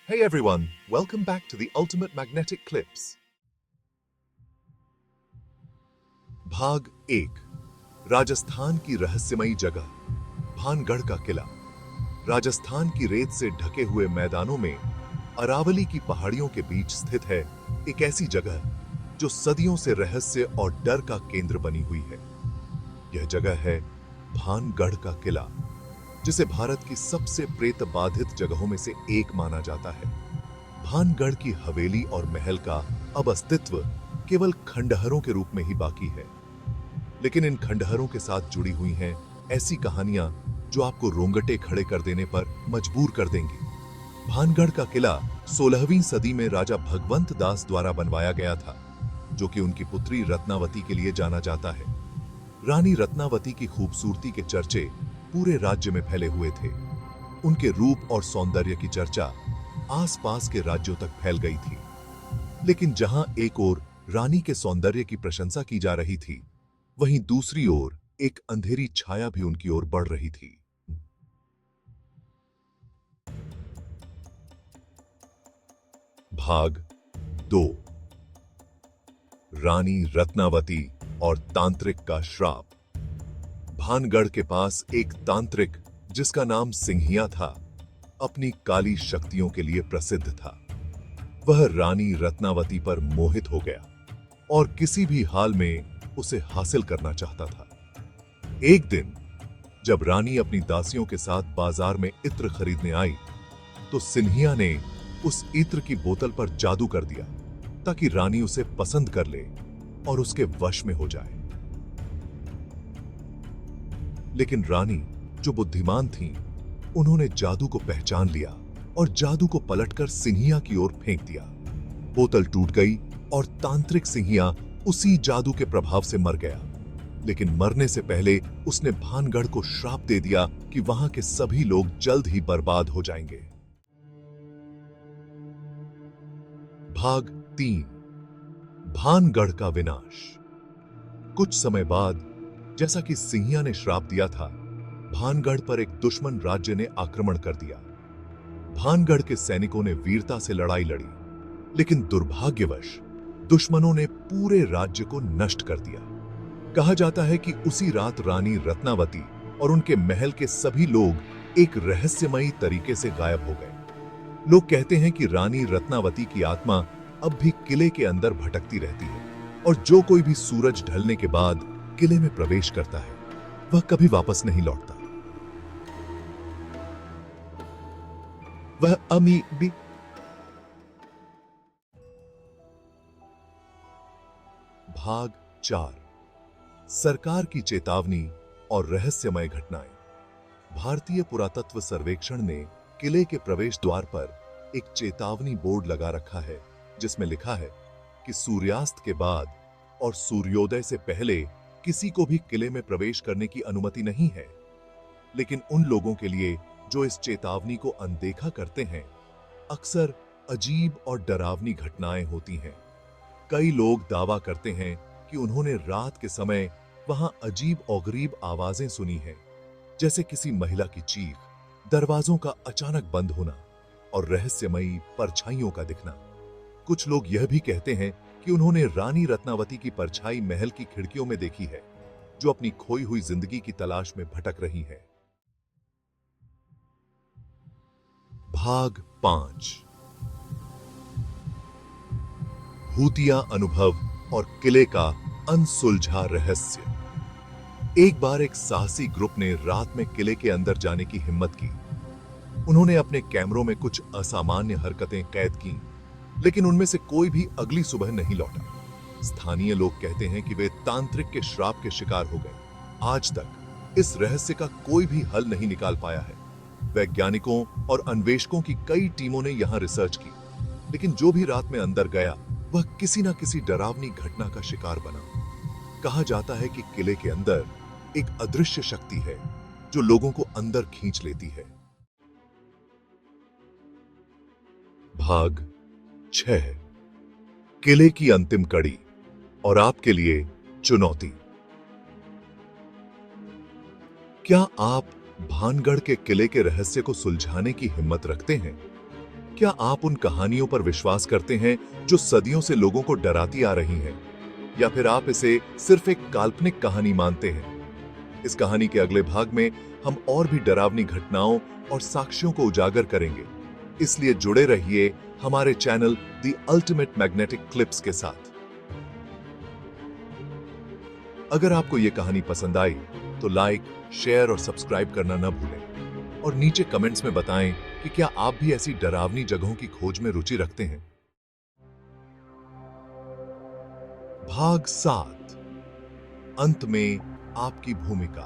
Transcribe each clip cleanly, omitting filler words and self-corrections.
Hey everyone, welcome back to the Ultimate Magnetic Clips. भाग 1 राजस्थान की रहस्यमयी जगह भानगढ़ का किला। राजस्थान की रेत से ढके हुए मैदानों में अरावली की पहाड़ियों के बीच स्थित है एक ऐसी जगह जो सदियों से रहस्य और डर का केंद्र बनी हुई है। यह जगह है भानगढ़ का किला, जिसे भारत की सबसे प्रेत बाधित जगहों में से एक माना जाता है। भानगढ़ की हवेली और महल का अब अस्तित्व केवल खंडहरों के रूप में ही बाकी है, लेकिन इन खंडहरों के साथ जुड़ी हुई हैं ऐसी कहानियां जो आपको रोंगटे खड़े कर देने पर मजबूर कर देंगी। भानगढ़ का किला 16वीं सदी में राजा भगवंत दास द्वारा बनवाया गया था, जो कि उनकी पुत्री रत्नावती के लिए जाना जाता है। रानी रत्नावती की खूबसूरती के चर्चे पूरे राज्य में फैले हुए थे। उनके रूप और सौंदर्य की चर्चा आसपास के राज्यों तक फैल गई थी। लेकिन जहां एक ओर रानी के सौंदर्य की प्रशंसा की जा रही थी, वहीं दूसरी ओर एक अंधेरी छाया भी उनकी ओर बढ़ रही थी। भाग 2 रानी रत्नावती और तांत्रिक का श्राप। भानगढ़ के पास एक तांत्रिक जिसका नाम सिंहिया था, अपनी काली शक्तियों के लिए प्रसिद्ध था। वह रानी रत्नावती पर मोहित हो गया और किसी भी हाल में उसे हासिल करना चाहता था। एक दिन जब रानी अपनी दासियों के साथ बाजार में इत्र खरीदने आई, तो सिंहिया ने उस इत्र की बोतल पर जादू कर दिया ताकि रानी उसे पसंद कर ले और उसके वश में हो जाए। लेकिन रानी, जो बुद्धिमान थीं, उन्होंने जादू को पहचान लिया और जादू को पलटकर सिंहिया की ओर फेंक दिया। बोतल टूट गई और तांत्रिक सिंहिया उसी जादू के प्रभाव से मर गया। लेकिन मरने से पहले उसने भानगढ़ को श्राप दे दिया कि वहां के सभी लोग जल्द ही बर्बाद हो जाएंगे। भाग 3 भानगढ़ का विनाश। कुछ समय बाद, जैसा कि सिंहिया ने श्राप दिया था, भानगढ़ पर एक दुश्मन राज्य ने आक्रमण कर दिया। भानगढ़ के सैनिकों ने वीरता से लड़ाई लड़ी, लेकिन दुर्भाग्यवश दुश्मनों ने पूरे राज्य को नष्ट कर दिया। कहा जाता है कि उसी रात रानी रत्नावती और उनके महल के सभी लोग एक रहस्यमयी तरीके से गायब हो गए। लोग कहते हैं कि रानी रत्नावती की आत्मा अब भी किले के अंदर भटकती रहती है और जो कोई भी सूरज ढलने के बाद किले में प्रवेश करता है, वह कभी वापस नहीं लौटता। वह अमी भी। भाग 4 सरकार की चेतावनी और रहस्यमय घटनाएं। भारतीय पुरातत्व सर्वेक्षण ने किले के प्रवेश द्वार पर एक चेतावनी बोर्ड लगा रखा है, जिसमें लिखा है कि सूर्यास्त के बाद और सूर्योदय से पहले किसी को भी किले में प्रवेश करने की अनुमति नहीं है। लेकिन उन लोगों के लिए जो इस चेतावनी को अनदेखा करते हैं, अक्सर अजीब और डरावनी घटनाएं होती हैं। कई लोग दावा करते हैं कि उन्होंने रात के समय वहां अजीब और गरीब आवाजें सुनी हैं, जैसे किसी महिला की चीख, दरवाजों का अचानक बंद होना और रहस्यमयी परछाइयों का दिखना। कुछ लोग यह भी कहते हैं कि उन्होंने रानी रत्नावती की परछाई महल की खिड़कियों में देखी है, जो अपनी खोई हुई जिंदगी की तलाश में भटक रही है। भाग 5 भूतिया अनुभव और किले का अनसुलझा रहस्य। एक बार एक साहसी ग्रुप ने रात में किले के अंदर जाने की हिम्मत की। उन्होंने अपने कैमरों में कुछ असामान्य हरकतें कैद की, लेकिन उनमें से कोई भी अगली सुबह नहीं लौटा। स्थानीय लोग कहते हैं कि वे तांत्रिक के श्राप के शिकार हो गए। आज तक इस रहस्य का कोई भी हल नहीं निकाल पाया है। वैज्ञानिकों और अन्वेषकों की कई टीमों ने यहां रिसर्च की, लेकिन जो भी रात में अंदर गया, वह किसी न किसी डरावनी घटना का शिकार बना। कहा जाता है कि किले के अंदर एक अदृश्य शक्ति है जो लोगों को अंदर खींच लेती है। भाग 6 किले की अंतिम कड़ी और आपके लिए चुनौती। क्या आप भानगढ़ के किले के रहस्य को सुलझाने की हिम्मत रखते हैं? क्या आप उन कहानियों पर विश्वास करते हैं जो सदियों से लोगों को डराती आ रही हैं? या फिर आप इसे सिर्फ एक काल्पनिक कहानी मानते हैं? इस कहानी के अगले भाग में हम और भी डरावनी घटनाओं और साक्ष्यों को उजागर करेंगे। इसलिए जुड़े रहिए हमारे channel the ultimate magnetic clips के साथ। अगर आपको यह कहानी पसंद आई तो लाइक, शेयर और सब्सक्राइब करना न भूलें और नीचे कमेंट्स में बताएं कि क्या आप भी ऐसी डरावनी जगहों की खोज में रुचि रखते हैं। भाग 7, अंत में आपकी भूमिका।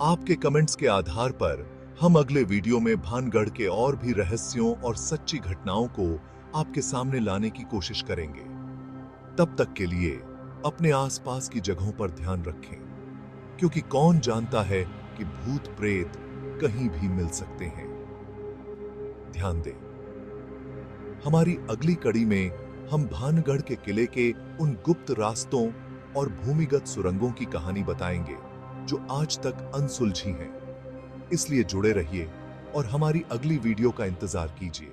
आपके कमेंट्स के आधार पर हम अगले वीडियो में भानगढ़ के और भी रहस्यों और सच्ची घटनाओं को आपके सामने लाने की कोशिश करेंगे। तब तक के लिए अपने आसपास की जगहों पर ध्यान रखें, क्योंकि कौन जानता है कि भूत प्रेत कहीं भी मिल सकते हैं। ध्यान दें, हमारी अगली कड़ी में हम भानगढ़ के किले के उन गुप्त रास्तों और भूमिगत सुरंगों की कहानी बताएंगे जो आज तक अनसुलझी हैं। इसलिए जुड़े रहिए और हमारी अगली वीडियो का इंतजार कीजिए।